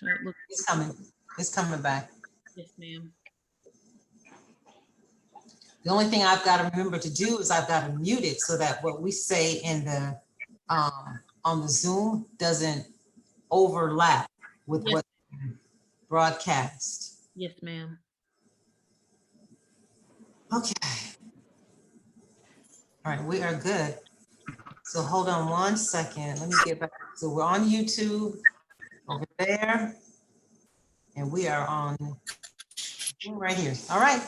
much. It's coming. It's coming back. Yes, ma'am. The only thing I've got to remember to do is I've got to mute it so that what we say in the on the Zoom doesn't overlap with Yes. what broadcast. Yes, ma'am. Okay. All right, we are good. So hold on one second. Let me get back. So we're on YouTube over there, and we are on right here. All right.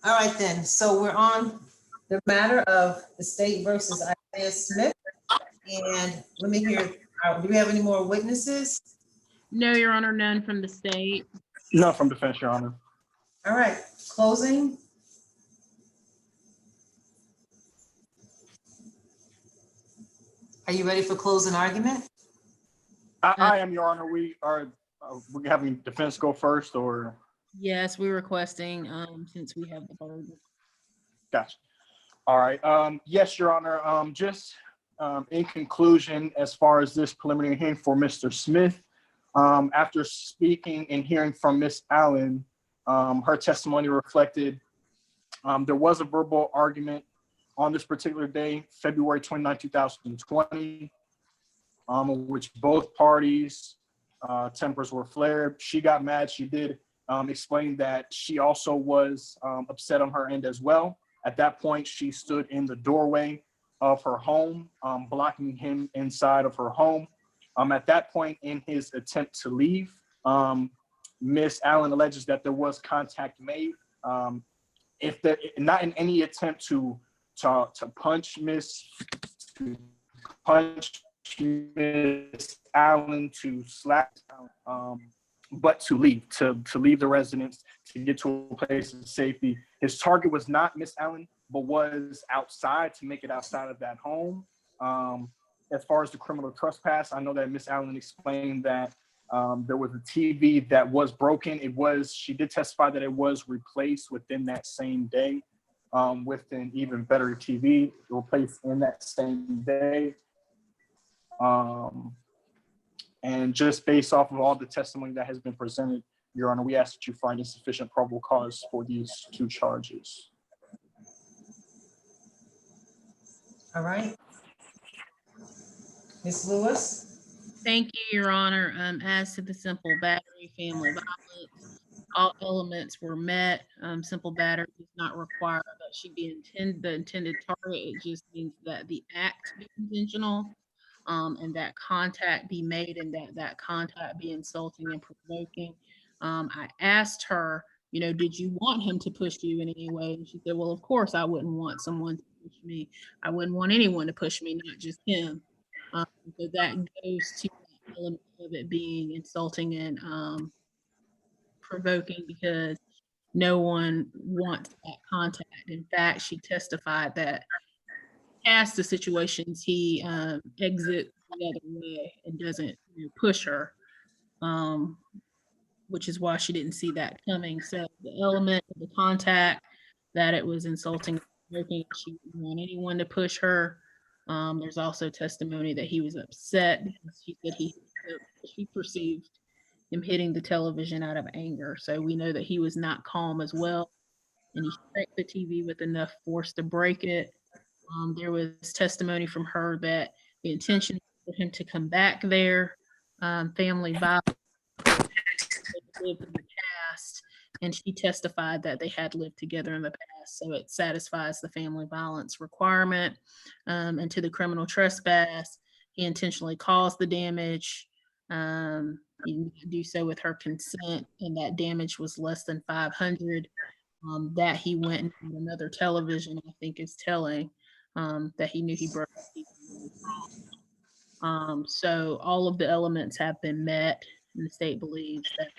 All right then. So we're on the matter of the state versus Isaiah Smith. And let me hear, do we have any more witnesses? No, Your Honor, none from the state. None from defense, Your Honor. All right, closing. Are you ready for closing argument? I am, Your Honor. We are we having defense go first, or? Yes, we're requesting since we have the burden. Gotcha. All right. Yes, Your Honor. Just in conclusion, as far as this preliminary hearing for Mr. Smith, after speaking and hearing from Ms. Allen, her testimony reflected there was a verbal argument on this particular day, February 29, 2020, in which both parties' tempers were flared. She got mad. She did explain that she also was upset on her end as well. At that point, she stood in the doorway of her home, blocking him inside of her home. At that point, in his attempt to leave, Ms. Allen alleges that there was contact made. If there, not in any attempt to punch Ms. Allen, to slap, but to leave the residence, to get to a place of safety. His target was not Miss Allen, but was outside, to make it outside of that home. As far as the criminal trespass, I know that Miss Allen explained that there was a TV that was broken. She did testify that it was replaced within that same day with an even better TV replaced in that same day. And just based off of all the testimony that has been presented, Your Honor, we ask that you find insufficient probable cause for these two charges. All right. Ms. Lewis? Thank you, Your Honor. As to the simple battery, family violence, all elements were met. Simple battery does not require that she be the intended target. It just means that the act be intentional. And that contact be made, and that contact be insulting and provoking. I asked her, did you want him to push you in any way? And she said, well, of course I wouldn't want someone to push me. I wouldn't want anyone to push me, not just him. So that goes to the element of it being insulting and provoking, because no one wants that contact. In fact, she testified that past the situations, he exits the other way and doesn't push her, which is why she didn't see that coming. So the element of the contact, that it was insulting, she didn't want anyone to push her. There's also testimony that he was upset because she said she perceived him hitting the television out of anger. So we know that he was not calm as well, and he struck the TV with enough force to break it. There was testimony from her that the intention for him to come back there, family violence, lived in the past, and she testified that they had lived together in the past, so it satisfies the family violence requirement. And to the criminal trespass, he intentionally caused the damage. He do so with her consent, and that damage was less than $500. That he went and got another television, I think, is telling. That he knew he broke the TV. So all of the elements have been met, and the state believes that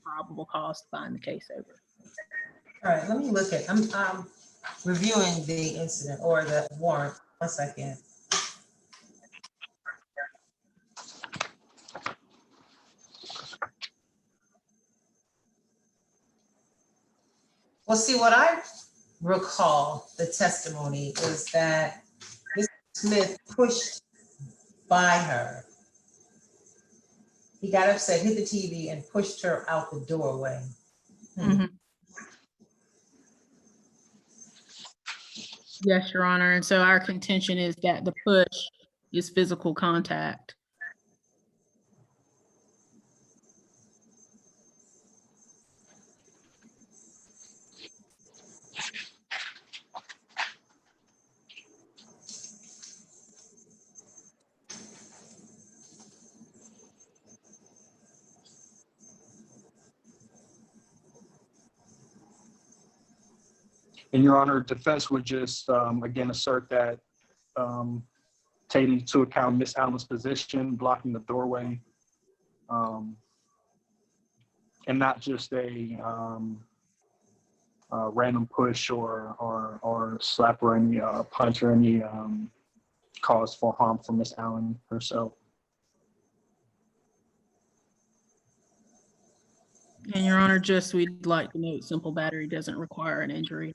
probable cause to find the case over. All right, let me look at, I'm reviewing the incident or the warrant. 1 second. Well, see, what I recall the testimony is that this Smith pushed by her. He got upset, hit the TV, and pushed her out the doorway. Mhm. Yes, Your Honor. And so our contention is that the push is physical contact. And Your Honor, defense would just, again, assert that taking into account Miss Allen's position, blocking the doorway, and not just a random push or slap or any punch or any cause for harm for Miss Allen herself. And Your Honor, just we'd like to note simple battery doesn't require an injury.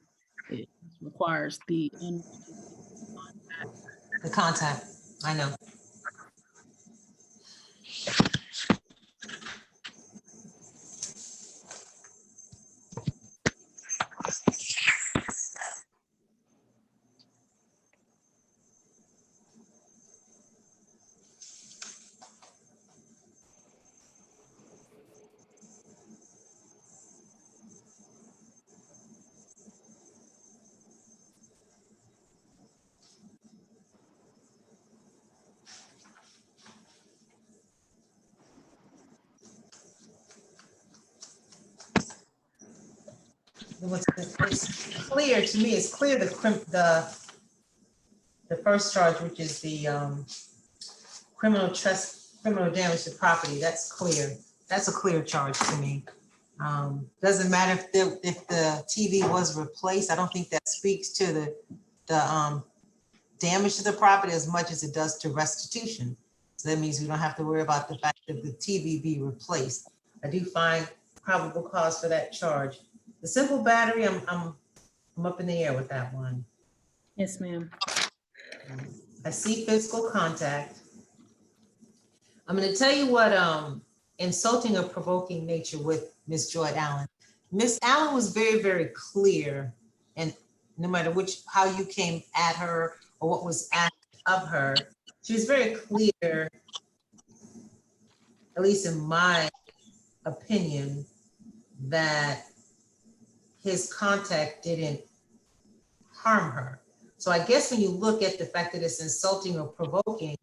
It requires the The contact, I know. It's clear to me, it's clear the first charge, which is the criminal damage to property, that's clear. That's a clear charge to me. Doesn't matter if the TV was replaced. I don't think that speaks to the damage to the property as much as it does to restitution. So that means we don't have to worry about the fact that the TV be replaced. I do find probable cause for that charge. The simple battery, I'm up in the air with that one. Yes, ma'am. I see physical contact. I'm going to tell you what insulting or provoking nature with Miss Joy Allen. Miss Allen was very, very clear, and no matter how you came at her or what was asked of her, she was very clear, at least in my opinion, that his contact didn't harm her. So I guess when you look at the fact that it's insulting or provoking,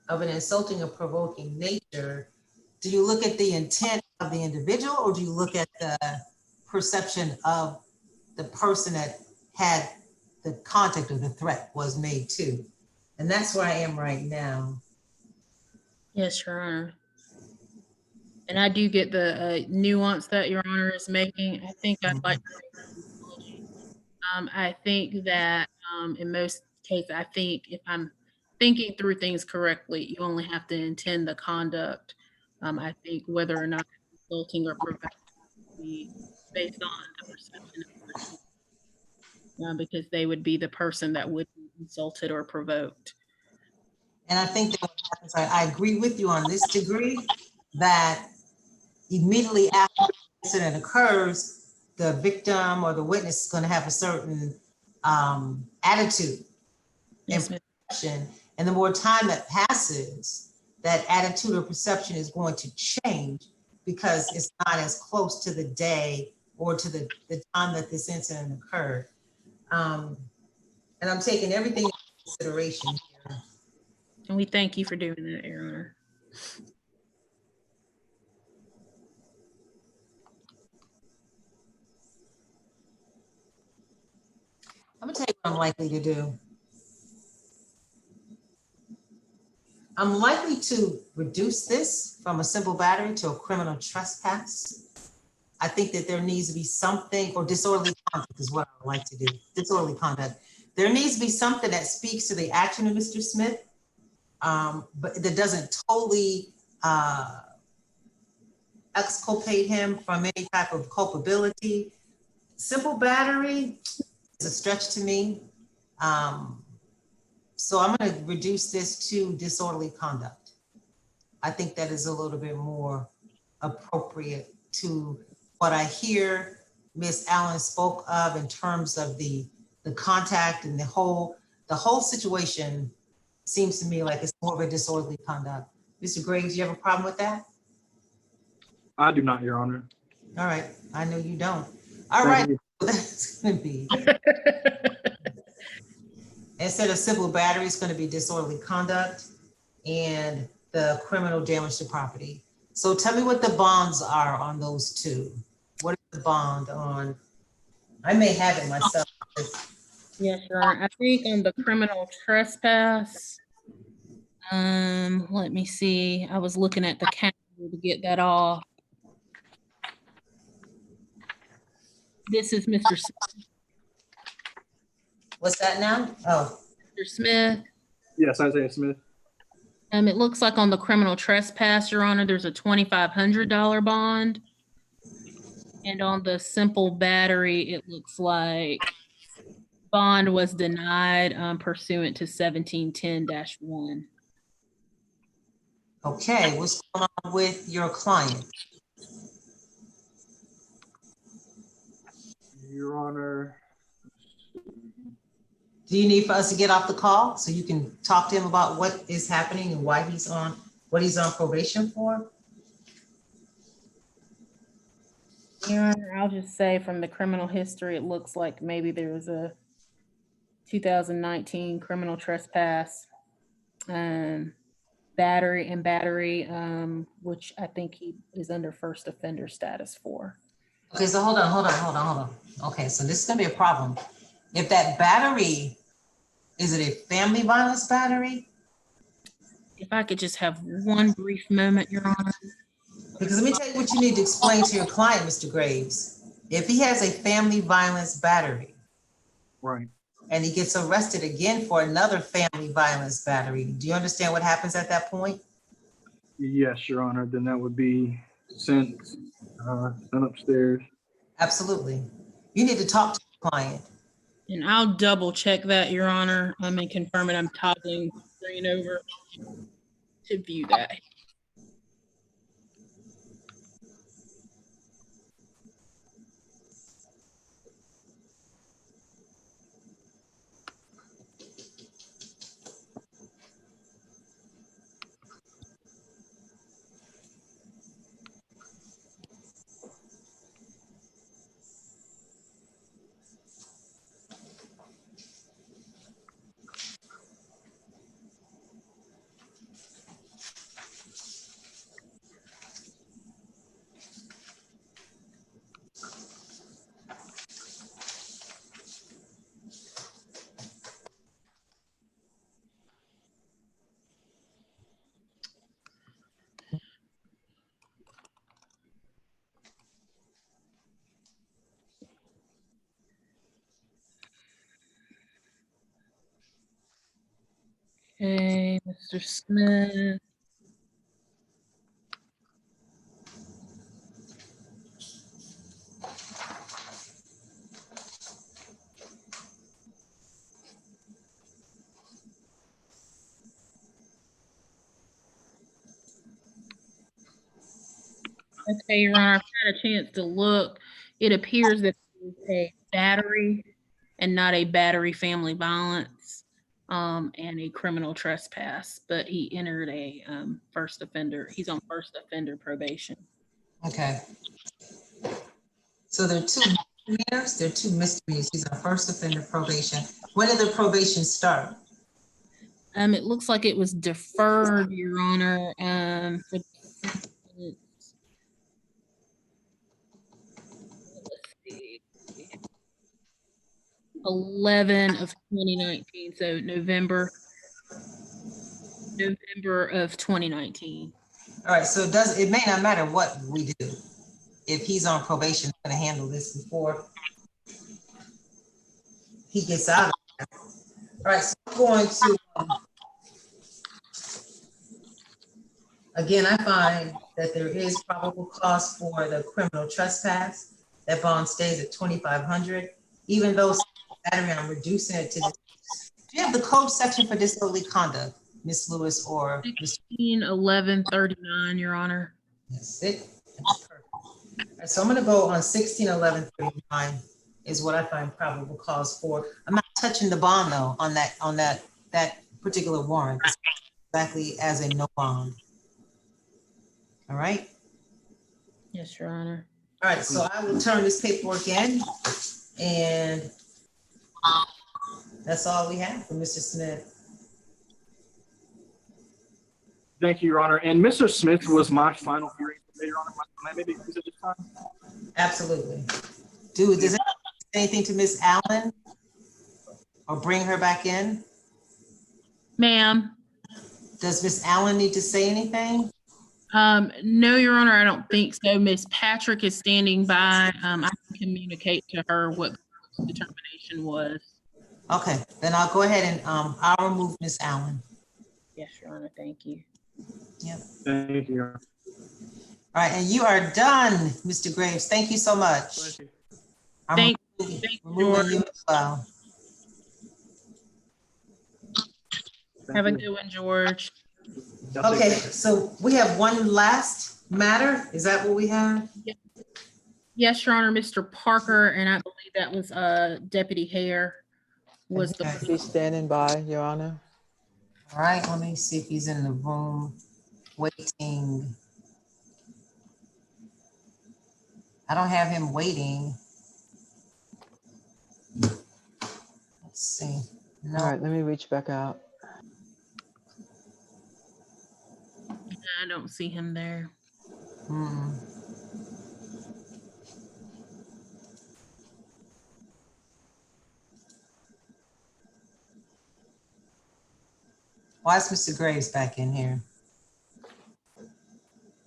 of an insulting or provoking nature, do you look at the intent of the individual or do you look at the perception of the person that had the contact or the threat was made to? And that's where I am right now. Yes, Your Honor. And I do get the nuance that Your Honor is making. I think I'd like to I think that in most cases, I think if I'm thinking through things correctly, you only have to intend the conduct. I think whether or not insulting or provoking be based on the perception of the receiver, because they would be the person that would be insulted or provoked. And I think that what happens, I agree with you on this degree, that immediately after the incident occurs, the victim or the witness is going to have a certain attitude Yes, and perception. And the more time that passes, that attitude or perception is going to change because it's not as close to the day or to the time that this incident occurred. And I'm taking everything into consideration here. and we thank you for doing that, Your Honor. I'm gonna tell you what I'm likely to do. I'm likely to reduce this from a simple battery to a criminal trespass. I think that there needs to be something, or disorderly conduct is what I would like to do, disorderly conduct. There needs to be something that speaks to the action of Mr. Smith, but that doesn't totally exculpate him from any type of culpability. Simple battery is a stretch to me. So I'm gonna reduce this to disorderly conduct. I think that is a little bit more appropriate to what I hear Ms. Allen spoke of in terms of the contact and the whole situation seems to me like it's more of a disorderly conduct. Mr. Graves, you have a problem with that? I do not, Your Honor. All right, I know you don't. All Thank right, you. well, that's gonna be, instead of simple battery, it's gonna be disorderly conduct and the criminal damage to property. So tell me what the bonds are on those two. What is the bond on? I may have it myself. Yes, Your Honor. I think on the criminal trespass, let me see. I was looking at the calendar to get that off. This is Mr. What's that now? Oh, Smith. Yes, Isaiah Smith. It looks like on the criminal trespass, Your Honor, there's a $2,500 bond. And on the simple battery, it looks like bond was denied pursuant to 1710-1. okay. What's going on with your client? Your Honor. Do you need for us to get off the call so you can talk to him about what is happening and why he's on, what he's on probation for? Your Honor, I'll just say from the criminal history, it looks like maybe there was a 2019 criminal trespass, battery, which I think he is under first offender status for. Okay, so hold on. Okay, so this is gonna be a problem. If that battery, is it a family violence battery? If I could just have one brief moment, Your Honor. Because let me tell you what you need to explain to your client, Mr. Graves. If he has a family violence battery, Right. and he gets arrested again for another family violence battery, do you understand what happens at that point? Yes, Your Honor. Then that would be sent upstairs. Absolutely. You need to talk to your client. And I'll double check that, Your Honor. And confirm it. I'm toggling the screen over to view that. Okay, Mr. Smith. Okay, Your Honor, I've had a chance to look. It appears that it's a battery and not a battery family violence and a criminal trespass, but he entered a first offender. He's on first offender probation. Okay. So there are two misdemeanors. There are two misdemeanors. He's on first offender probation. When did the probation start? It looks like it was deferred, Your Honor, for 11 of 2019, so November of 2019. All right, so it may not matter what we do. If he's on probation, I'm gonna handle this before he gets out of there. All right, so I'm going to, again, I find that there is probable cause for the criminal trespass. That bond stays at $2,500, even though battery, I'm reducing it to Do you have the code section for disorderly conduct, Ms. Lewis or Mr.? 161139, Your Honor. That's it. That's perfect. All right, so I'm gonna go on 161139 is what I find probable cause for. I'm not touching the bond though on that particular warrant. It's exactly as a no bond. All right. Yes, Your Honor. All right, so I will turn this paperwork in, and that's all we have for Mr. Smith. Thank you, Your Honor. And Mr. Smith was my final hearing, Your Honor. May I maybe use it this time? Absolutely. Does anyone say anything to Miss Allen or bring her back in? Ma'am. Does Miss Allen need to say anything? No, Your Honor, I don't think so. Miss Patrick is standing by. I can communicate to her what the determination was. Okay, then I'll go ahead and I'll remove Miss Allen. Yes, Your Honor, thank you. Yep. Thank you, Your Honor. All right, and you are done, Mr. Graves. Thank you so much. Thank you. I'm Thank removing you as well. Have a good one, George. Okay, so we have one last matter. Is that what we have? Yes, Your Honor, Mr. Parker, and I believe that was Deputy Hare was the. Okay. He's standing by, Your Honor. All right, let me see if he's in the room waiting. I don't have him waiting. Let's see. No. All right, let me reach back out. I don't see him there. Why is Mr. Graves back in here?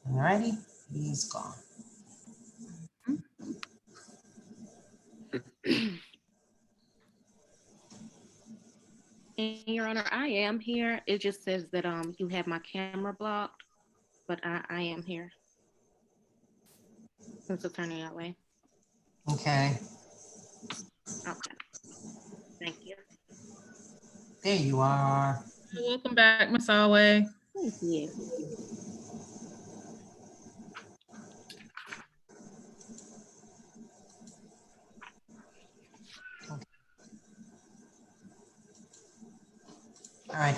All righty, he's gone. And Your Honor, I am here. It just says that you have my camera blocked, but I am here. So turning that way. Okay, Okay. Thank you. there you are. Welcome back, Ms. Alway. Thank you. All right.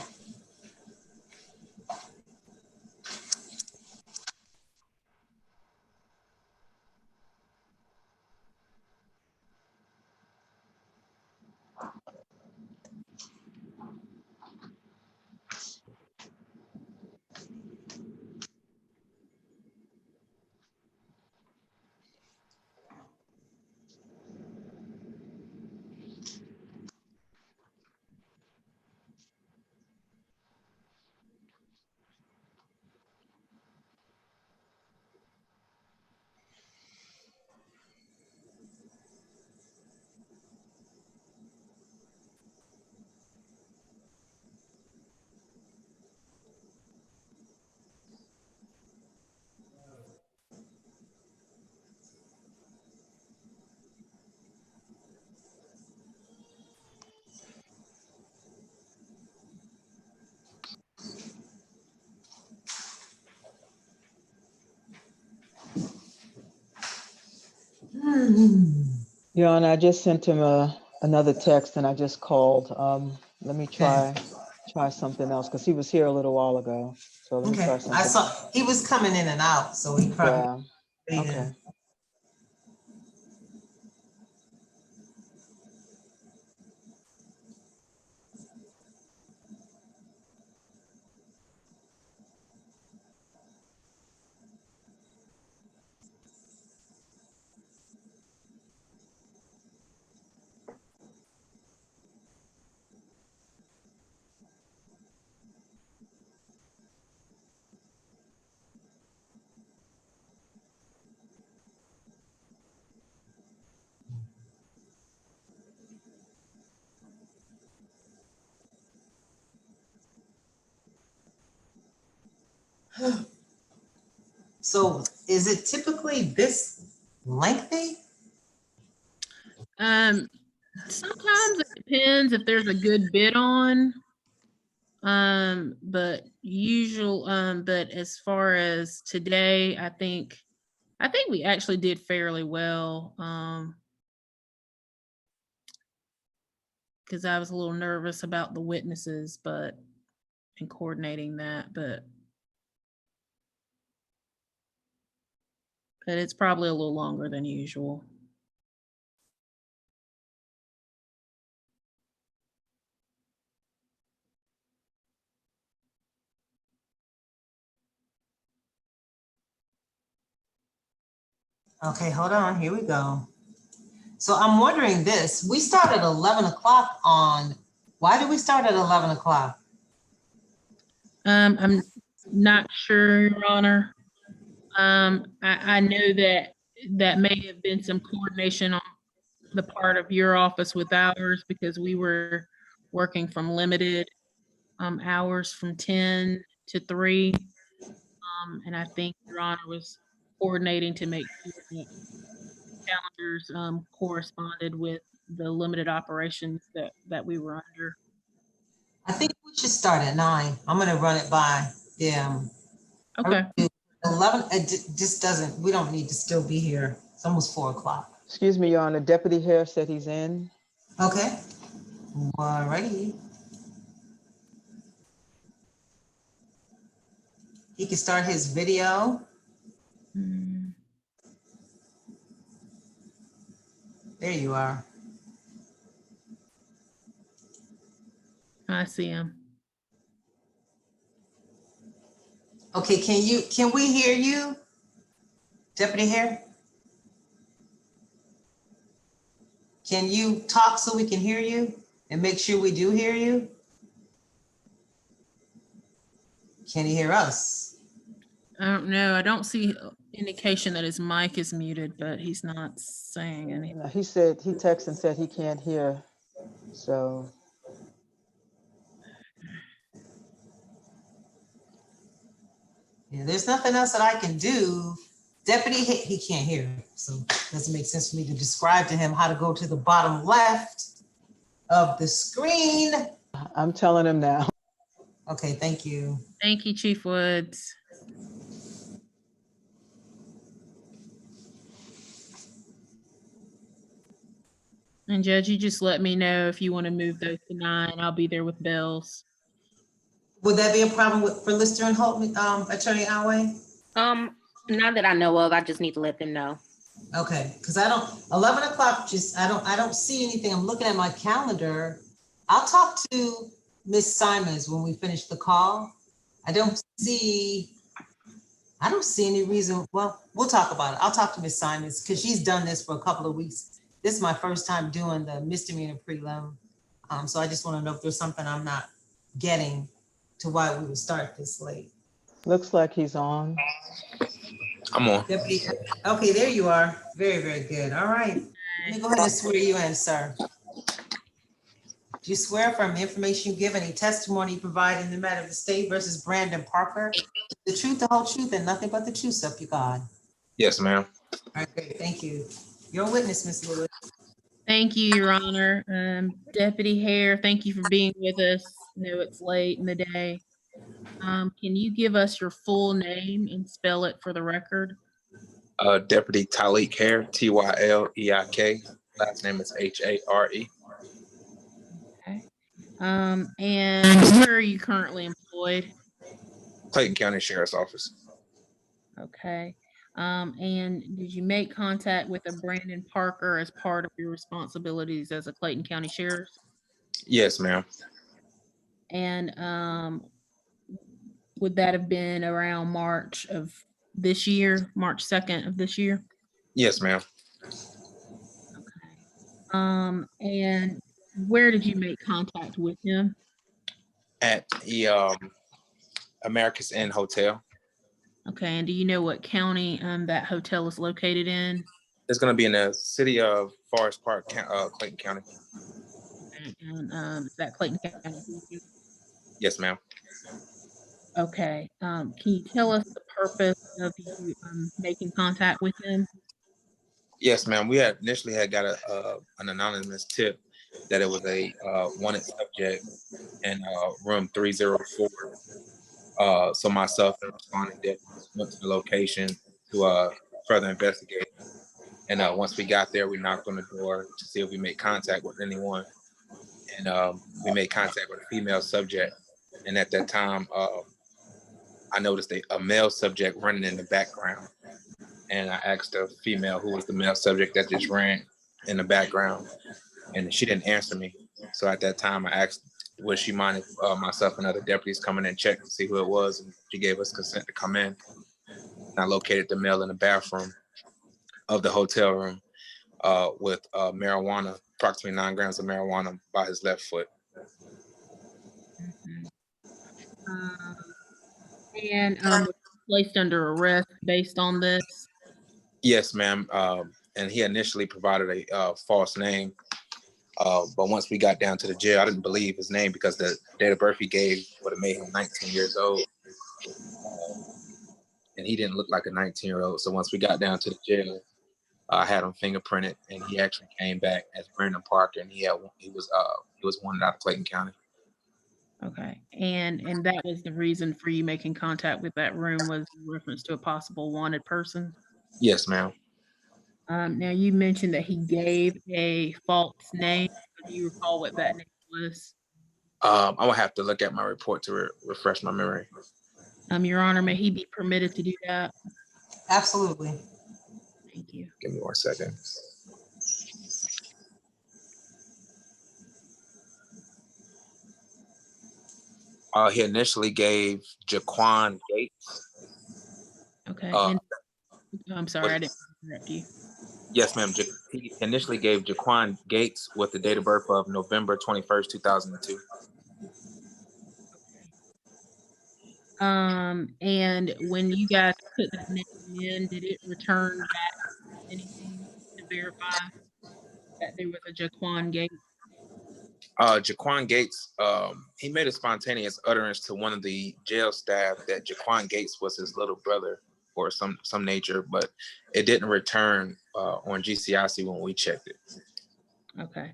Your Honor, I just sent him another text and I just called. Let me try something else because he was here a little while ago. So let me Okay, try something. I saw he was coming in and out, so he probably. Yeah. Okay. So is it typically this lengthy? Sometimes it depends if there's a good bid on. But but as far as today, I think we actually did fairly well. Because I was a little nervous about the witnesses, and coordinating that, but it's probably a little longer than usual. Okay, hold on, here we go. So I'm wondering this, we start at 11 o'clock on, why did we start at 11 o'clock? I'm not sure, Your Honor. I know that may have been some coordination on the part of your office with ours because we were working from limited hours from 10 to 3. And I think Your Honor was coordinating to make sure that calendars corresponded with the limited operations that we were under. I think we should start at 9. I'm gonna run it by them. Okay. 11, it just doesn't, we don't need to still be here. It's almost 4 o'clock. Excuse me, Your Honor, Deputy Hare said he's in. Okay, alrighty. He can start his video. There you are. I see him. Okay, can we hear you? Deputy Hare? Can you talk so we can hear you and make sure we do hear you? Can you hear us? I don't know. I don't see indication that his mic is muted, but he's not saying anything. He said, he texted and said he can't hear, so. Yeah, there's nothing else that I can do. Deputy, he can't hear, so it doesn't make sense for me to describe to him how to go to the bottom left of the screen. I'm telling him now. Okay, thank you. Thank you, Chief Woods. And Judge, you just let me know if you want to move those to 9. I'll be there with bells. Would that be a problem for Lister and Holt, Attorney Alway? Not that I know of, I just need to let them know. Okay, because 11 o'clock, I don't see anything. I'm looking at my calendar. I'll talk to Miss Simons when we finish the call. I don't see any reason. Well, we'll talk about it. I'll talk to Miss Simons because she's done this for a couple of weeks. This is my first time doing the misdemeanor prelim. So I just want to know if there's something I'm not getting to why we would start this late. Looks like he's on. I'm on. Deputy, okay, there you are. Very, very good. All right. Let me go ahead and swear you in, sir. Do you swear from the information you give, any testimony you provide in the matter of the state versus Brandon Parker, the truth, the whole truth, and nothing but the truth, so help you God? Yes, ma'am. All right, great. Thank you. You're a witness, Ms. Lewis. Thank you, Your Honor. Deputy Hare, thank you for being with us. I know it's late in the day. Can you give us your full name and spell it for the record? Deputy Tyleik Hare, Tyleik. Last name is Hare. Okay. And where are you currently employed? Clayton County Sheriff's Office. Okay. And did you make contact with a Brandon Parker as part of your responsibilities as a Clayton County Sheriff? Yes, ma'am. And would that have been around March of this year, March 2nd of this year? Yes, ma'am. Okay. And where did you make contact with him? At the America's Inn Hotel. Okay. And do you know what county that hotel is located in? It's going to be in the city of Forest Park, Clayton County. And is that Clayton County? Yes, ma'am. Okay. Can you tell us the purpose of you making contact with him? Yes, ma'am. We had initially got an anonymous tip that it was a wanted subject in room 304. So myself and responding deputies went to the location to further investigate. And once we got there, we knocked on the door to see if we made contact with anyone. And we made contact with a female subject. And at that time, I noticed a male subject running in the background. And I asked a female who was the male subject that just ran in the background. And she didn't answer me. So at that time, I asked, would she mind if myself and other deputies come in and check to see who it was? And she gave us consent to come in. And I located the male in the bathroom of the hotel room with marijuana, approximately 9 grams of marijuana by his left foot. And was placed under arrest based on this? Yes, ma'am. And he initially provided a false name. But once we got down to the jail, I didn't believe his name because the date of birth he gave would have made him 19 years old. And he didn't look like a 19-year-old. So once we got down to the jail, I had him fingerprinted, and he actually came back as Brandon Parker, and he was wanted out of Clayton County. Okay, and that was the reason for you making contact with that room, was in reference to a possible wanted person? Yes, ma'am. Now you mentioned that he gave a false name. Do you recall what that name was? I will have to look at my report to refresh my memory. Your Honor, may he be permitted to do that? Absolutely. Thank you. Give me 1 second. He initially gave Jaquan Gates. Okay, and I'm sorry, I didn't interrupt you. Yes, ma'am. He initially gave Jaquan Gates with the date of birth of November 21st, 2002. And when you guys put that name in, did it return back anything to verify that there was a Jaquan Gates? Jaquan Gates, he made a spontaneous utterance to one of the jail staff that Jaquan Gates was his little brother or some nature, but it didn't return on GCIC when we checked it. Okay,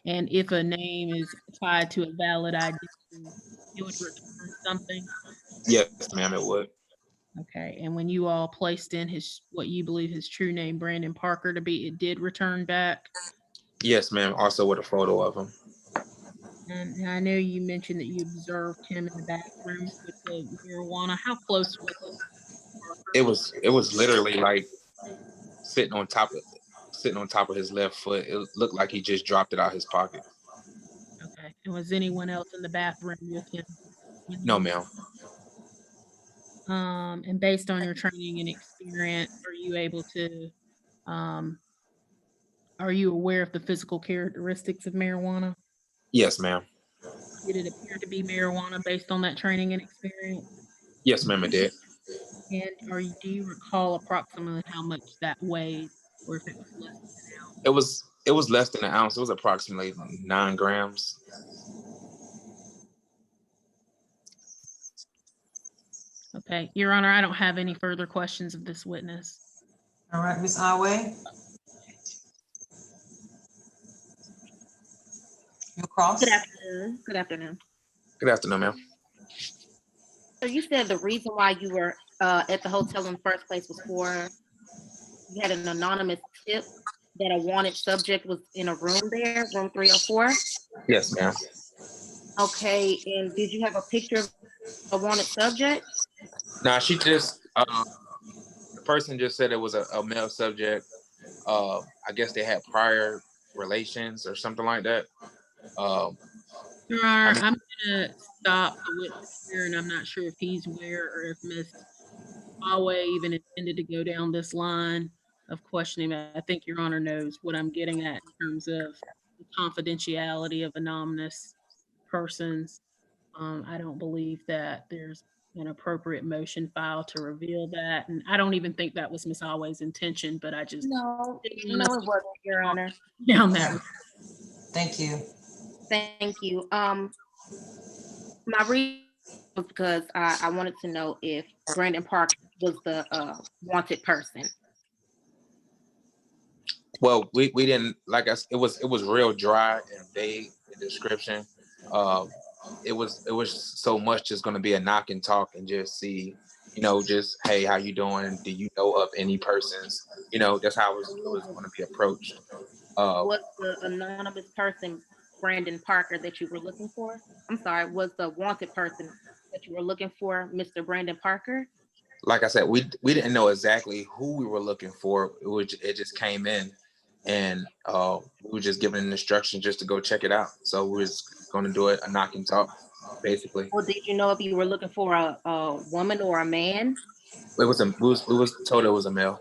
and if a name is tied to a valid ID, it would return something? Yes, ma'am, it would. Okay, and when you all placed in what you believe his true name, Brandon Parker, to be, it did return back? Yes, ma'am, also with a photo of him. And I know you mentioned that you observed him in the bathroom with the marijuana. How close was it? It was literally like sitting on top of his left foot. It looked like he just dropped it out of his pocket. Okay, and was anyone else in the bathroom with him? No, ma'am. And based on your training and experience, are you aware of the physical characteristics of marijuana? Yes, ma'am. Did it appear to be marijuana based on that training and experience? Yes, ma'am, it did. And do you recall approximately how much that weighed, or if it was less than an ounce? It was less than an ounce. It was approximately 9 grams. Okay, Your Honor, I don't have any further questions of this witness. All right, Ms. Awe. You cross? Good afternoon. Good afternoon. Good afternoon, ma'am. So you said the reason why you were at the hotel in the first place was you had an anonymous tip that a wanted subject was in a room there, room 304? Yes, ma'am. Okay, and did you have a picture of a wanted subject? Nah, she just the person just said it was a male subject. I guess they had prior relations or something like that. Your Honor, I'm gonna stop the witness here, and I'm not sure if he's aware or if Ms. Awe even intended to go down this line of questioning. I think Your Honor knows what I'm getting at in terms of the confidentiality of anonymous persons. I don't believe that there's an appropriate motion filed to reveal that, and I don't even think that was Ms. Awe's intention, but I just No, didn't no, want it wasn't, Your Honor. to down that. Thank you. Thank you. My reason was because I wanted to know if Brandon Park was the wanted person. Well, we didn't, like it was real dry and vague, the description. Uh, it was so much just going to be a knock and talk and just see, just, hey, how you doing? Do you know of any persons? That's how it was going to be approached. Was the anonymous person Brandon Parker that you were looking for? I'm sorry, was the wanted person that you were looking for Mr. Brandon Parker? Like I said, we didn't know exactly who we were looking for. It just came in, and we were just given an instruction just to go check it out. So we was going to do it, a knock and talk, basically. Or did you know if you were looking for a woman or a man? We was told it was a male.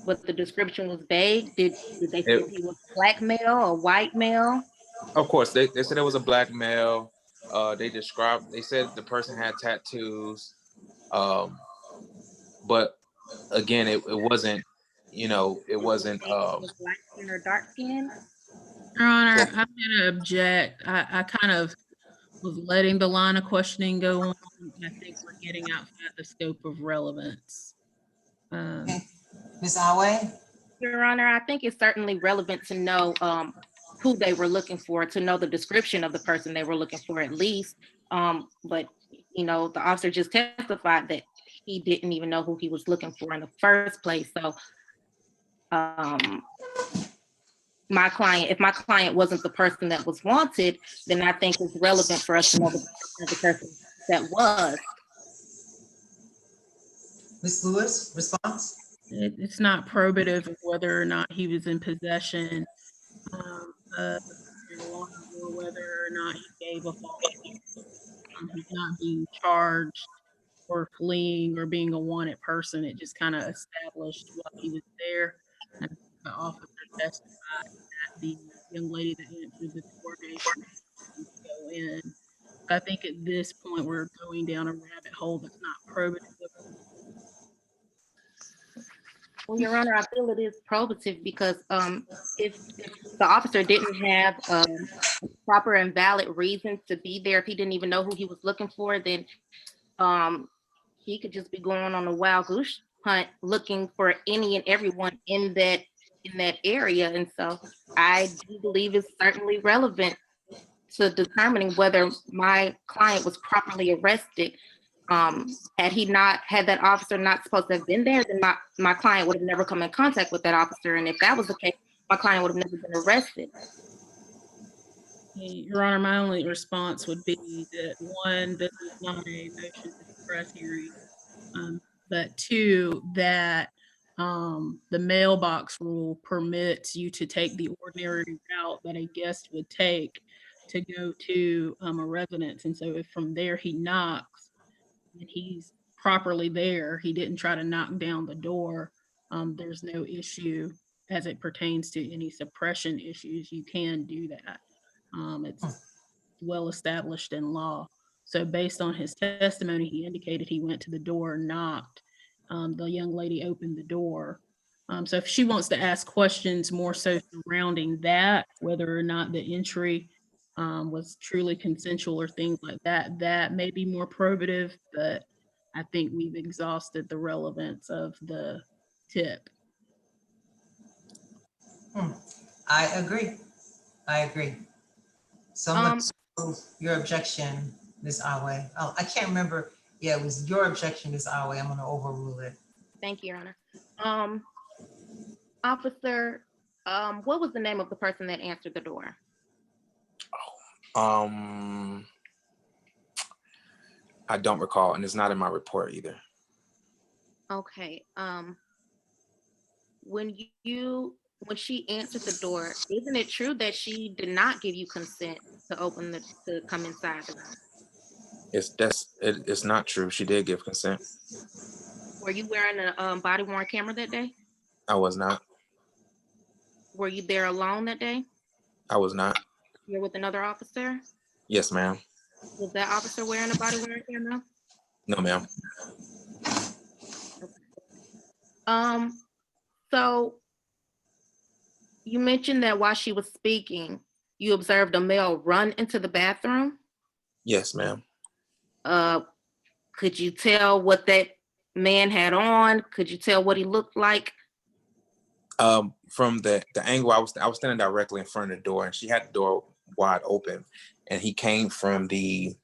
But the description was vague. Did they say It, he was black male or white male? of course, they said it was a black male. They said the person had tattoos. But again, it wasn't, it wasn't. Was light skin or dark skin? Your Honor, I'm gonna object. I kind of was letting the line of questioning go on. I think we're getting outside the scope of relevance. Okay. Ms. Awe? Your Honor, I think it's certainly relevant to know who they were looking for, to know the description of the person they were looking for at least. But the officer just testified that he didn't even know who he was looking for in the first place. So if my client wasn't the person that was wanted, then I think it's relevant for us to know the person that was. Ms. Lewis, response? It's not probative of whether or not he was in possession of marijuana or whether or not he gave a false statement. He's not being charged for fleeing or being a wanted person. It just kind of established while he was there. And the officer testified that the young lady that answered the door gave permission to go in. I think at this point we're going down a rabbit hole that's not probative of. Well, Your Honor, I feel it is probative because if the officer didn't have proper and valid reasons to be there, if he didn't even know who he was looking for, then he could just be going on a wild goose hunt looking for any and everyone in that area. And so I do believe it's certainly relevant to determining whether my client was properly arrested. Had that officer not supposed to have been there, then my client would have never come in contact with that officer. And if that was the case, my client would have never been arrested. Your Honor, my only response would be that one, this is not a motion to suppress hearing, but two, that the mailbox rule permits you to take the ordinary route that a guest would take to go to a residence. And so if from there he knocks and he's properly there, he didn't try to knock down the door, there's no issue as it pertains to any suppression issues. You can do that. It's well established in law. So based on his testimony, he indicated he went to the door, knocked. The young lady opened the door. So if she wants to ask questions more so surrounding that, whether or not the entry was truly consensual or things like that, that may be more probative, but I think we've exhausted the relevance of the tip. I agree. So I'm going to your objection, Ms. Awe. Oh, I can't remember. Yeah, it was your objection, Ms. Awe. I'm going to overrule it. Thank you, Your Honor. Officer, what was the name of the person that answered the door? I don't recall, and it's not in my report either. Okay. When she answered the door, isn't it true that she did not give you consent to to come inside the room? It's not true. She did give consent. Were you wearing a body worn camera that day? I was not. Were you there alone that day? I was not. You're with another officer? Yes, ma'am. Was that officer wearing a body worn camera? No, ma'am. So you mentioned that while she was speaking, you observed a male run into the bathroom. Yes, ma'am. Could you tell what that man had on? Could you tell what he looked like? From the angle I was standing directly in front of the door, and she had the door wide open, and he came from the,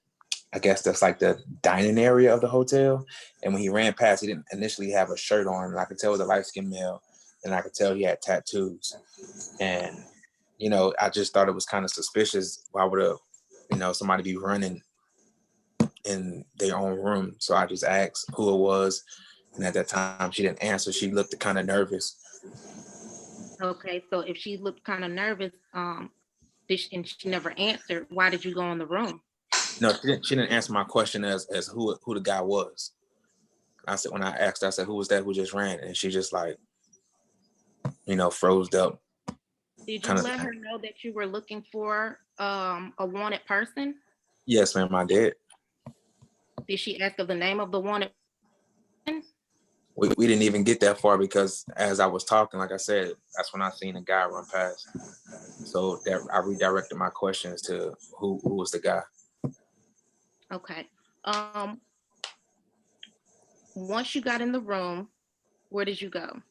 I guess that's like the dining area of the hotel. And when he ran past, he didn't initially have a shirt on, and I could tell it was a light-skinned male, and I could tell he had tattoos. And you know, I just thought it was kind of suspicious. Why would somebody be running in their own room? So I just asked who it was, and at that time she didn't answer. She looked kind of nervous. Okay, so if she looked kind of nervous, and she never answered, why did you go in the room? No, she didn't answer my question as who the guy was. I said, when I asked her, I said, who was that who just ran? And she just like, froze up. Did you let her know that you were looking for a wanted person? Yes, ma'am, I did. Did she ask of the name of the wanted person? We didn't even get that far, because as I was talking, like I said, that's when I seen a guy run past. So that I redirected my questions to who was the guy. Okay. Once you got in the room, where did you go?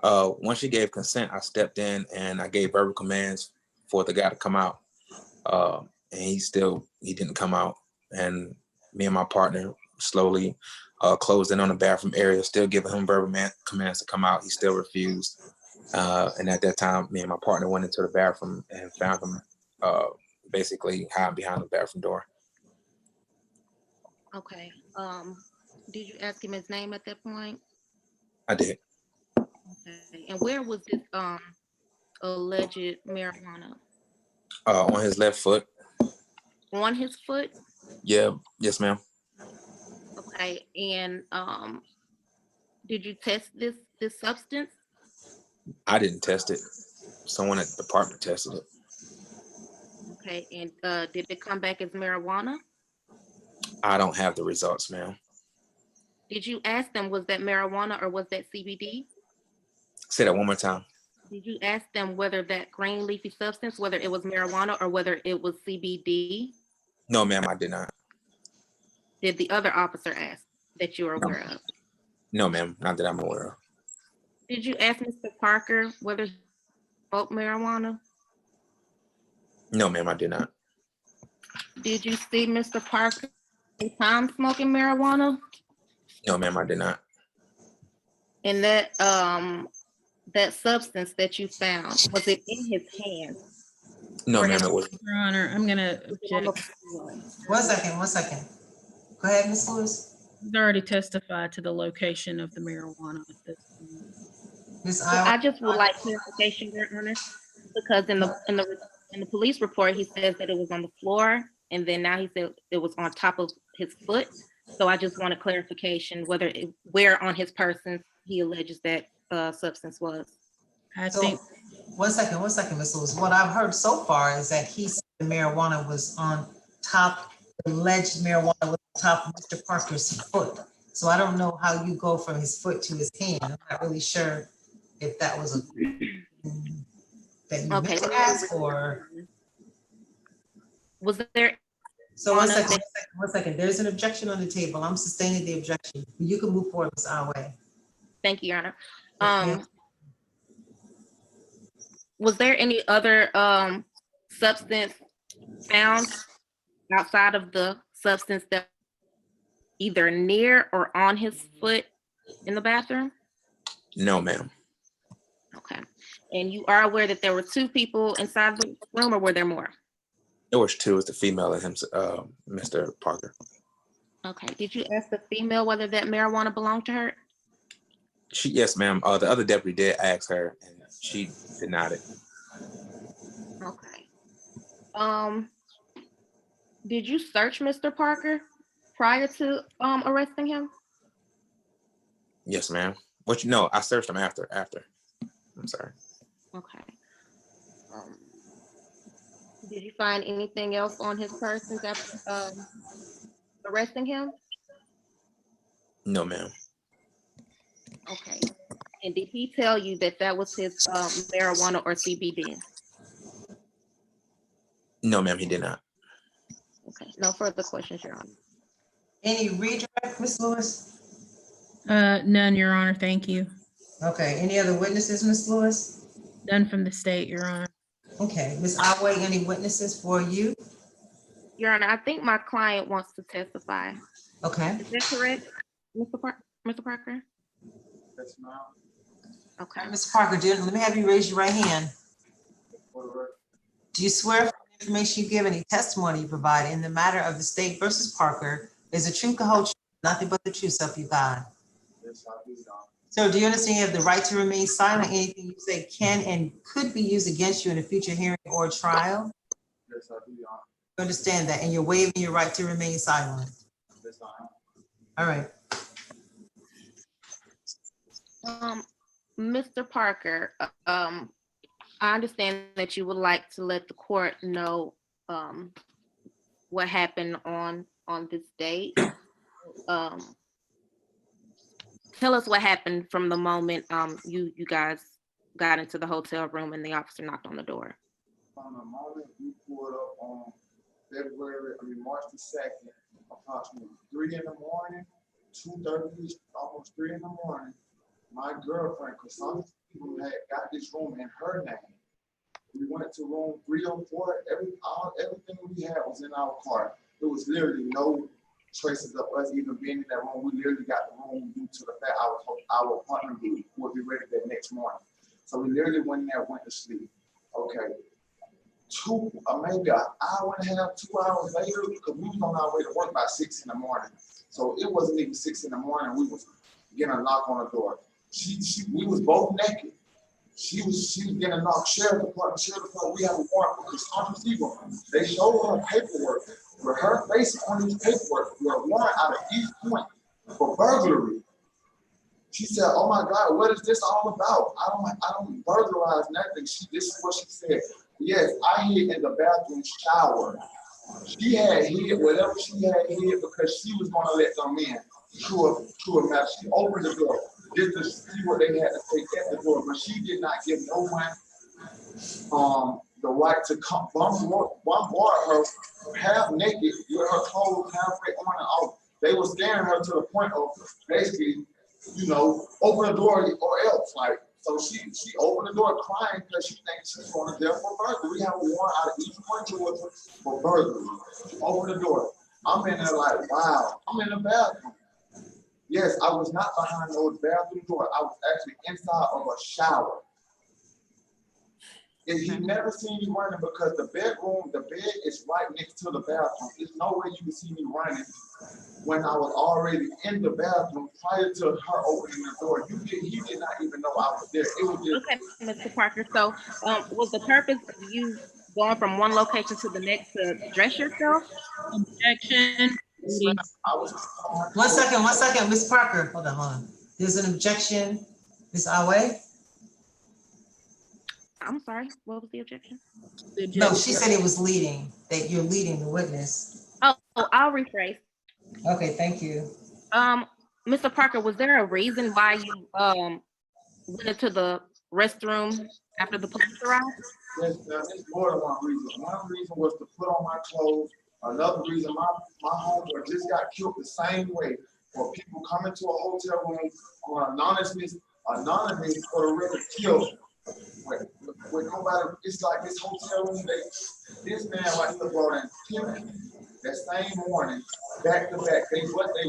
Once she gave consent, I stepped in and I gave verbal commands for the guy to come out. And he didn't come out. And me and my partner slowly closed in on the bathroom area, still giving him verbal commands to come out. He still refused. And at that time, me and my partner went into the bathroom and found him basically hiding behind the bathroom door. Okay. Did you ask him his name at that point? I did. Okay. And where was this alleged marijuana? On his left foot. On his foot? Yeah. Yes, ma'am. Okay. And did you test this substance? I didn't test it. Someone at the department tested it. Okay. And did it come back as marijuana? I don't have the results, ma'am. Did you ask them, was that marijuana or was that CBD? Say that one more time. Did you ask them whether that green leafy substance, whether it was marijuana or whether it was CBD? No, ma'am, I did not. Did the other officer ask that you are aware of? No, ma'am, not that I'm aware of. Did you ask Mr. Parker whether he smoked marijuana? No, ma'am, I did not. Did you see Mr. Parker anytime smoking marijuana? No, ma'am, I did not. And that substance that you found, was it in his hand? No, ma'am, it wasn't. Your Honor, I'm gonna Was it on the object. floor? 1 second. Go ahead, Ms. Lewis. He's already testified to the location of the marijuana at this point. Ms. So Iowa. I just would like clarification, Your Honor, because in the police report, he says that it was on the floor, and then now he said it was on top of his foot. So I just want a clarification where on his person he alleges that substance was. I So, think 1 second, Ms. Lewis. What I've heard so far is that he said the marijuana was on top, the alleged marijuana was on top of Mr. Parker's foot. So I don't know how you go from his foot to his hand. I'm not really sure if that was that you Okay. meant to ask, or. Was there? So 1 second. There's an objection on the table. I'm sustaining the objection. You can move forward, Ms. Awe. Thank you, Your Honor. Was there any other substance found outside of the substance that either near or on his foot in the bathroom? No, ma'am. Okay. And you are aware that there were 2 people inside the room, or were there more? It was 2. It's the female and him, Mr. Parker. Okay. Did you ask the female whether that marijuana belonged to her? Yes, ma'am. The other deputy did ask her, and she denied it. Okay. Did you search Mr. Parker prior to arresting him? Yes, ma'am. No, I searched him after. I'm sorry. Okay. Did you find anything else on his person after arresting him? No, ma'am. Okay. And did he tell you that that was his marijuana or CBD? No, ma'am, he did not. Okay. No further questions, Your Honor. Any redirect, Ms. Lewis? none, Your Honor. Thank you. Okay, any other witnesses, Ms. Lewis? None from the state, Your Honor. Okay, Ms. Otway, any witnesses for you? Your Honor, I think my client wants to testify. Okay, Is that correct, Mr. Parker? Yes, ma'am. Okay. Mr. Parker, let me have you raise your right hand. Do you swear from the information you give, any testimony you provide in the matter of the state versus Parker is the truth, the whole truth, nothing but the truth, so help you God? Yes, I do, Your Honor. So do you understand you have the right to remain silent? Anything you say can and could be used against you in a future hearing or trial? Yes, I do, Your Honor. You understand that, and you're waiving your right to remain silent. Yes, I am. All right. Mr. Parker, I understand that you would like to let the court know what happened on this date. Tell us what happened from the moment you guys got into the hotel room and the officer knocked on the door. From the moment we pulled up on March the 2nd, approximately 3 in the morning, 2:30, almost 3 in the morning, my girlfriend, Cassandra, had got this room in her name. We went to room 304. Everything we had was in our car. There was literally no traces of us even being in that room. We literally got the room due to the fact our apartment would be ready that next morning. So we literally went in there, went to sleep. Okay. Maybe an hour and a half, 2 hours later, because we was on our way to work by 6 in the morning. So it wasn't even 6 in the morning. We was getting a knock on the door. We was both naked. She was getting a knock. Sheriff department, we have a warrant for Cassandra Siegel. They showed her paperwork with her face on this paperwork with a warrant out of East Point for burglary. She said, "Oh my God, what is this all about? I don't burglarize nothing." This is what she said. Yes, I hid in the bathroom shower. She had hid whatever she had hid because she was gonna let them in. To a map. She opened the door just to see what they had to take at the door, but she did not give no one the right to come bombard her half naked with her clothes halfway on and off. They were scaring her to the point of basically, open the door or else. Like, so she opened the door crying because she thinks she's going to jail for burglary. We have a warrant out of East Point, Georgia for burglary. She opened the door. I'm in there like, wow, I'm in the bathroom. Yes, I was not behind no bathroom door. I was actually inside of a shower. And he never seen me running because the bed is right next to the bathroom. There's no way you can see me running when I was already in the bathroom prior to her opening the door. He did not even know I was there. It was just, Okay, Mr. Parker. So was the purpose of you going from one location to the next to dress yourself? Objection. I was. One second, Ms. Parker, hold on. There's an objection, Ms. Awe? I'm sorry, what was the objection? No, she said it was leading, that you're leading the witness. Oh, I'll rephrase. Okay, thank you. Mr. Parker, was there a reason why you went into the restroom after the police arrived? Yes, there's more than one reason. One reason was to put on my clothes. Another reason, my homeboy just got killed the same way. For people coming to a hotel room on anonymous for the record killed. With nobody, it's like this hotel room, this man right here brought in 10 people that same morning, back to back. They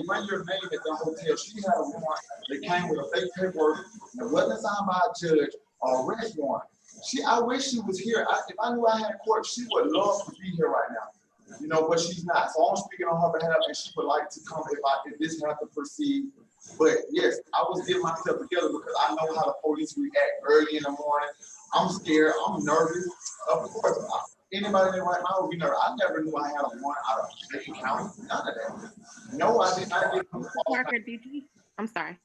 run your name at the hotel. She had a warrant. They came with a fake paperwork and wasn't signed by a judge or arrest warrant. I wish she was here. If I knew I had court, she would love to be here right now. But she's not. So I'm speaking on her behalf, and she would like to come if this had to proceed. But yes, I was getting myself together because I know how the police react early in the morning. I'm scared. I'm nervous. Of course, anybody that right now would be nervous. I never knew I had a warrant out of Dayton County. None of that. No, I did not get. Mr. Parker, I'm sorry.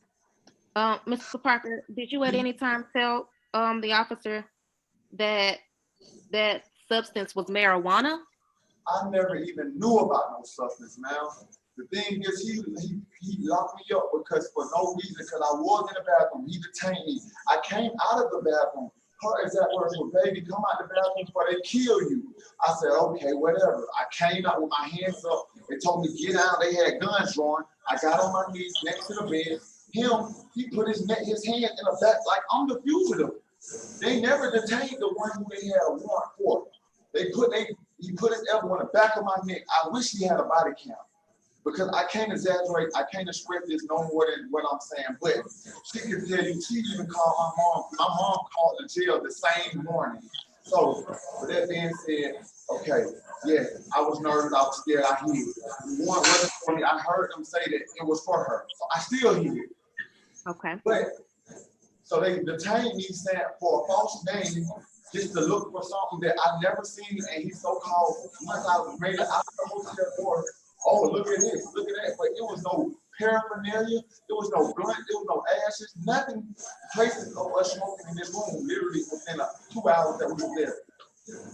Mr. Parker, did you at any time tell the officer that substance was marijuana? I never even knew about no substance, man. The thing is, he locked me up because for no reason, because I was in the bathroom. He detained me. I came out of the bathroom. Her exact words were, "Baby, come out the bathroom before they kill you." I said, "Okay, whatever." I came out with my hands up. They told me get out. They had guns drawn. I got on my knees next to the bed. he put his hand in the back like I'm the fugitive. They never detained the one who they had a warrant for. He put his elbow in the back of my neck. I wish he had a body cam because I can't exaggerate. I can't express this no more than what I'm saying. But she can tell you, she even called my mom. My mom called the jail the same morning. So with that being said, okay, yeah, I was nervous. I was scared. I hid. The warrant wasn't for me. I heard them say that it was for her. So I still hid. Okay. But so they detained me saying for a false name just to look for something that I never seen. And he so-called, once I made it out of the hotel door, oh, look at this, look at that. But it was no paraphernalia, there was no blunt, there was no ashes, nothing, traces of us smoking in this room, literally within 2 hours that we were there.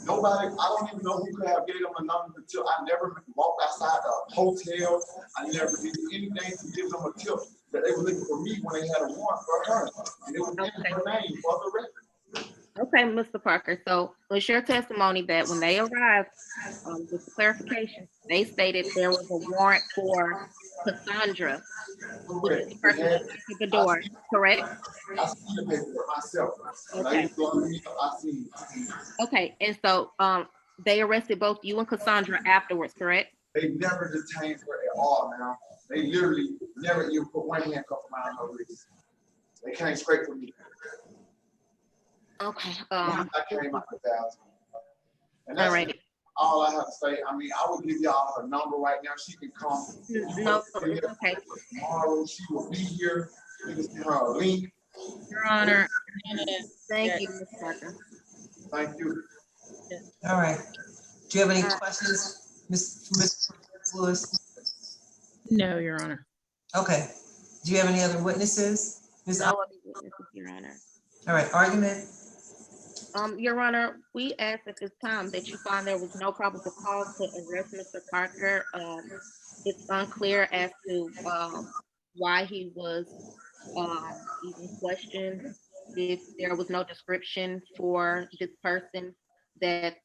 Nobody, I don't even know who could have gave them a number until I never walked outside the hotel. I never did anything to give them a tip that they were looking for me when they had a warrant for her. And it was in her name for the record. Okay, Mr. Parker. So was your testimony that when they arrived, just for clarification, they stated there was a warrant for Cassandra, which is the person that entered the door, correct? I seen the paperwork myself. When I Okay. used to go to meet up, I seen it. Okay, and so they arrested both you and Cassandra afterwards, correct? They never detained her at all now. They literally never even put one handcuff around her wrist. They came straight for me. Okay. Once I came out the bathroom. And All that's right. all I have to say. I mean, I would give y'all her number right now. She can come. No, it's okay. Tomorrow she will be here. You can send her a link. Your Honor. Thank you, Ms. Parker. Thank you. All right. Do you have any questions, Ms. Lewis? No, Your Honor. Okay. Do you have any other witnesses? Ms. No other witnesses, Your Honor. All right, argument. Your Honor, we ask at this time that you find there was no probable cause to arrest Mr. Parker. It's unclear as to why he was even questioned. If there was no description for this person that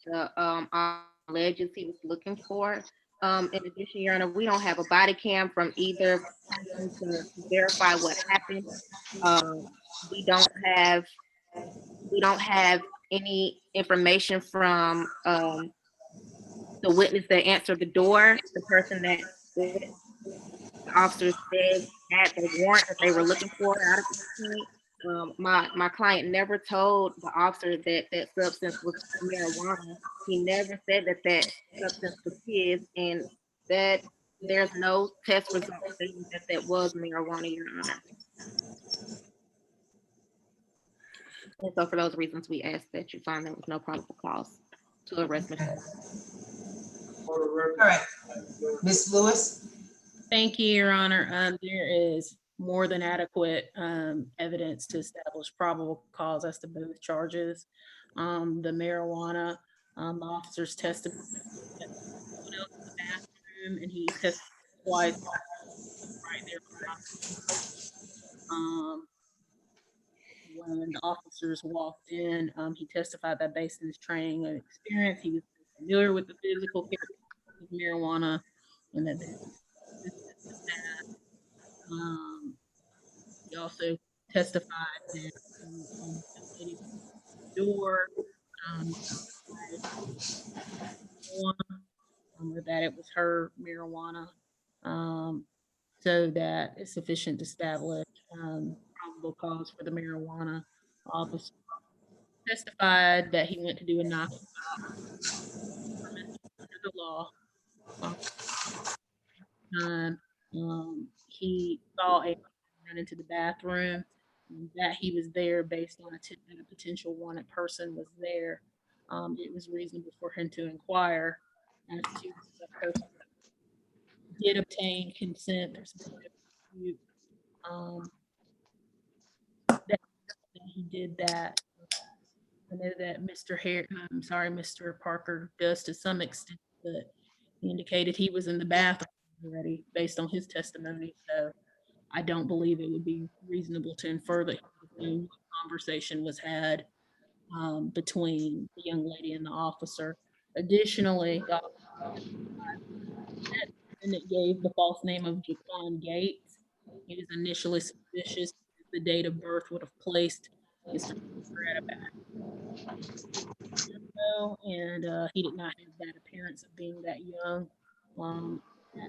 alleges he was looking for. In addition, Your Honor, we don't have a body cam from either person to verify what happened. We don't have any information from the witness that answered the door, the person that the officer said had the warrant that they were looking for out of the point. My client never told the officer that that substance was marijuana. He never said that that substance was his, and that there's no test result saying that that was marijuana, Your Honor. And so for those reasons, we ask that you find there was no probable cause to arrest Mr. All right, Ms. Lewis. Thank you, Your Honor. There is more than adequate evidence to establish probable cause as to both charges. The marijuana, the officer's testimony, someone else in the bathroom, and he testified twice right there. When the officers walked in, he testified that based on his training and experience, he was familiar with the physical characteristics of marijuana, and that he also testified that the lady at the door, or that it was her marijuana, so that it's sufficient to establish probable cause for the marijuana. Officer testified that he went to do a knock under the law. He saw a run into the bathroom, that he was there based on that a potential wanted person was there. It was reasonable for him to inquire as to the person did obtain consent. There's that he did that. I know that Mr. Parker does to some extent, but he indicated he was in the bathroom already based on his testimony. So I don't believe it would be reasonable to infer that a conversation was had between the young lady and the officer. Additionally, the defendant gave the false name of Jaquan Gates. He was initially suspicious that the date of birth would have placed Mr. Parker at about ago, and he did not have that appearance of being that young. Um, we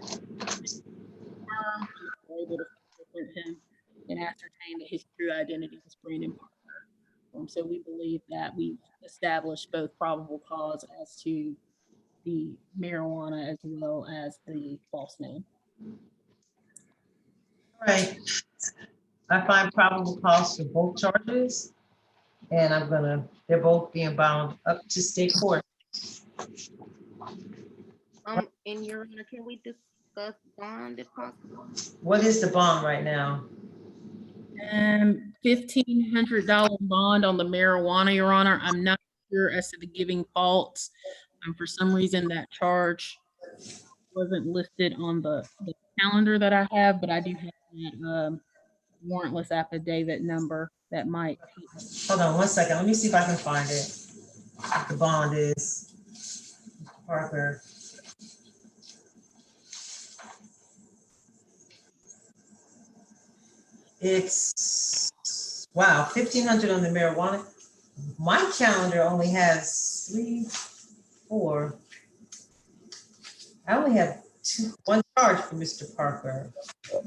were able to fingerprint him and ascertain that his true identity was Brandon Parker. So we believe that we've established both probable cause as to the marijuana as well as the false name. All right. I find probable cause for both charges, and they're both being bound up to state court. In your honor, can we discuss bond if possible? What is the bond right now? $1,500 bond on the marijuana, Your Honor. I'm not sure as to the giving faults. For some reason, that charge wasn't listed on the calendar that I have, but I do have that warrantless affidavit number that might. Hold on one second. Let me see if I can find it. What the bond is. Parker. It's, wow, 1,500 on the marijuana. My calendar only has 3, 4. I only have one charge for Mr. Parker.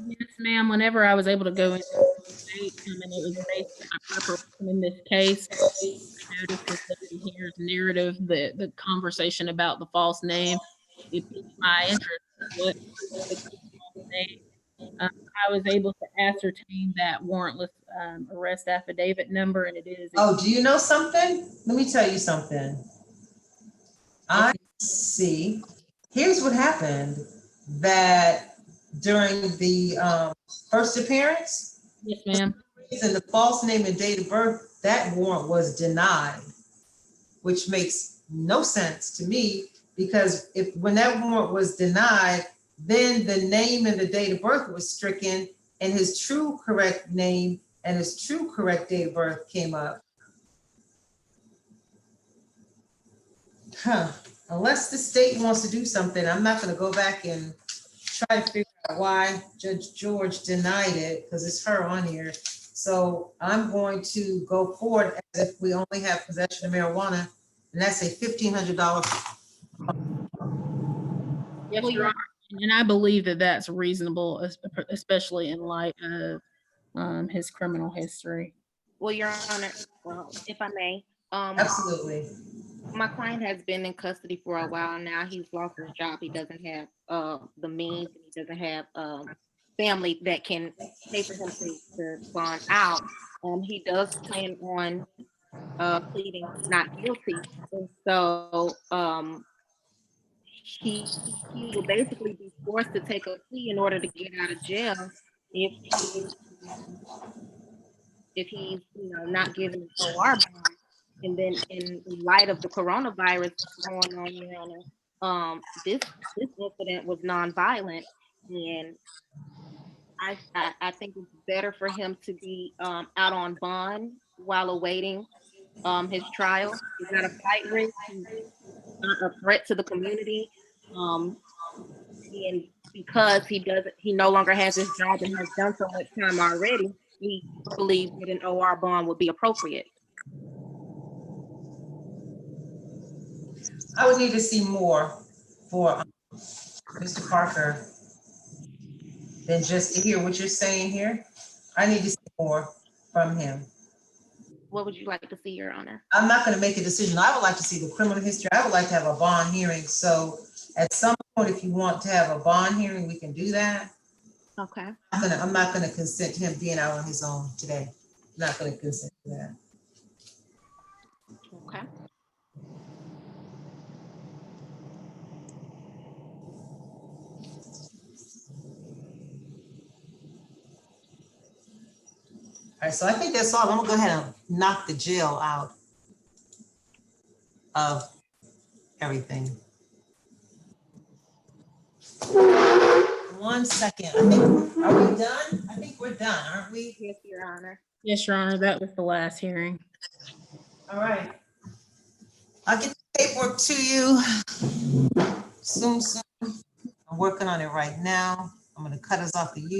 Yes, ma'am. Whenever I was able to go into the state, and it was based on my preparation in this case, I noticed with Deputy Here's narrative, the conversation about the false name, it piqued my interest. What the false name? I was able to ascertain that warrantless arrest affidavit number, and it is. Oh, do you know something? Let me tell you something. I see. Here's what happened, that during the first appearance, Yes, ma'am. and the false name and date of birth, that warrant was denied, which makes no sense to me, because when that warrant was denied, then the name and the date of birth was stricken, and his true correct name and his true correct date of birth came up. Unless the state wants to do something, I'm not gonna go back and try to figure out why Judge George denied it, because it's her on here. So I'm going to go forward as if we only have possession of marijuana, and that's a $1,500. Yes, Your Honor. And I believe that that's reasonable, especially in light of his criminal history. Well, Your Honor, if I may, Absolutely. my client has been in custody for a while now. He's lost his job. He doesn't have the means, and he doesn't have family that can pay for him to bond out. He does plan on pleading not guilty. And so he will basically be forced to take a plea in order to get out of jail if he's not given an OR bond. And then in light of the coronavirus going on, Your Honor, this incident was nonviolent, and I think it's better for him to be out on bond while awaiting his trial. He's not a flight risk. He's not a threat to the community. And because he no longer has his job and has done so much time already, he believes that an OR bond would be appropriate. I would need to see more for Mr. Parker than just to hear what you're saying here. I need to see more from him. What would you like to see, Your Honor? I'm not going to make a decision. I would like to see the criminal history. I would like to have a bond hearing. So at some point, if you want to have a bond hearing, we can do that. Okay. I'm not going to consent to him being out on his own today. I'm not going to consent to that. Okay. All right, so I think that's all. I'm gonna go ahead and knock the jail out of everything. 1 second. Are we done? I think we're done, aren't we? Yes, Your Honor. Yes, Your Honor, that was the last hearing. All right. I'll get the paperwork to you soon. I'm working on it right now. I'm gonna cut us off the